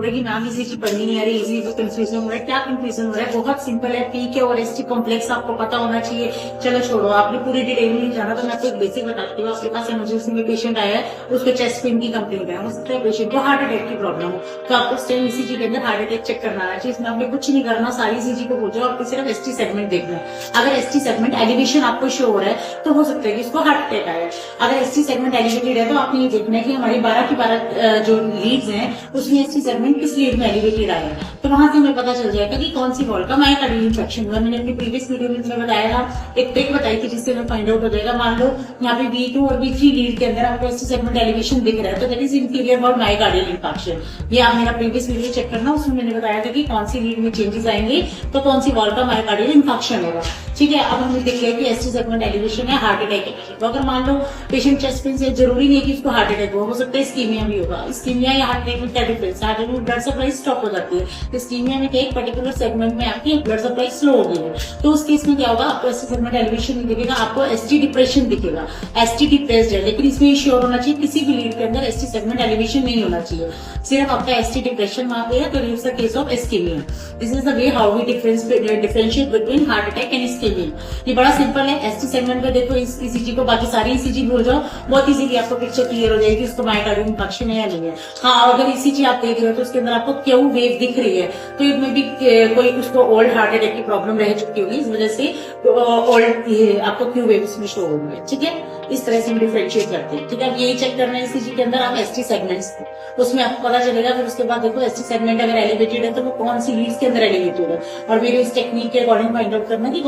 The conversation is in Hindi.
रहे हैं कि मैम इसी चीज पढ़नी नहीं आ रही, इजी तो कंफ्यूजन हो रहा है। क्या कंफ्यूजन हो रहा है? बहुत सिंपल है, पीके और एसटी कॉम्प्लेक्स आपको पता होना चाहिए। चलो छोड़ो, आपने पूरी डिटेल में नहीं जाना तो मैं आपको एक बेसिक बताती हूँ। आपके पास इमरजेंसी में पेशेंट आया है, उसको चेस्ट पेन की कंप्लेंट है, हो सकता है पेशेंट को हार्ट अटैक की प्रॉब्लम हो, तो आपको स्टेम ईसीजी के अंदर हार्ट अटैक चेक करना आना चाहिए। इसमें आपने कुछ नहीं करना, सारी ईसीजी को पूछो, आपको सिर्फ एसटी सेगमेंट देखना है। अगर एसटी सेगमेंट एलिवेशन आपको शो हो रहा है तो हो सकता है कि इसको हार्ट अटैक आया है। अगर एसटी सेगमेंट एलिवेटेड है तो आपने ये देखना है कि हमारी 12 की 12 जो लीड्स हैं उसमें एसटी सेगमेंट किस लीड में एलिवेटेड आया है, तो वहां से हमें पता चल जाएगा कि कौन सी वॉल का मायोकार्डियल इंफेक्शन हुआ। मैंने अपनी प्रीवियस वीडियो में बताया था, एक ट्रिक बताई थी जिससे हमें फाइंड आउट हो जाएगा। मान लो यहाँ पे V2 और V3 लीड के अंदर आपको एसटी सेगमेंट एलिवेशन दिख रहा है, तो that is inferior wall myocardial infection. ये आप मेरा प्रीवियस वीडियो चेक करना, उसमें मैंने बताया था कि कौन सी लीड में चेंजेस आएंगे तो कौन सी वॉल का मायोकार्डियल इंफेक्शन होगा। ठीक है, अब हमने देख लिया कि एसटी सेगमेंट एलिवेशन है, हार्ट अटैक है। तो अगर मान लो पेशेंट चेस्ट पेन से, जरूरी नहीं है कि उसको हार्ट अटैक हो सकता है इस्कीमिया भी होगा। इस्कीमिया या हार्ट अटैक में क्या डिफरेंस? हार्ट अटैक में ब्लड सप्लाई स्टॉप हो जाती है, इस्कीमिया में एक पर्टिकुलर सेगमेंट में आपकी ब्लड सप्लाई स्लो हो गई है, तो उस केस में क्या होगा, आपको एसटी सेगमेंट एलिवेशन नहीं दिखेगा, आपको एसटी डिप्रेशन दिखेगा। एसटी डिप्रेस्ड है, लेकिन इसमें श्योर होना चाहिए किसी भी लीड के अंदर एसटी सेगमेंट एलिवेशन नहीं होना चाहिए, सिर्फ आपका एसटी डिप्रेशन वहां पे है, तो it's the case of ischemia. This is the way how we differentiate between heart attack and ischemia. ये बड़ा सिंपल है। एसटी सेगमेंट में देखो इस ईसीजी को, बाकी सारी ईसीजी भूल जाओ, बहुत इजीली आपको पिक्चर क्लियर हो जाएगी उसको मायोकार्डियल इंफेक्शन है या नहीं है। हाँ, अगर ईसीजी आप देख रहे हो तो उसके अंदर आपको क्यू वेव दिख रही है, तो इसमें भी कोई उसको ओल्ड हार्ट अटैक की प्रॉब्लम रह चुकी होगी, इस वजह से ओल्ड आपको क्यू वेव इसमें शो हो रही है। ठीक है, इस तरह से हम डिफरेंशिएट करते हैं। ठीक है, यही चेक करना है ईसीजी के अंदर आप एसटी सेगमेंट्स, उसमें आपको पता चलेगा। फिर उसके बाद देखो एसटी सेगमेंट अगर एलिवेटेड है तो वो कौन सी लीड्स के अंदर एलिवेटेड है, और मेरे इस टेक्निक के अकॉर्डिंग फाइंड आउट करना कि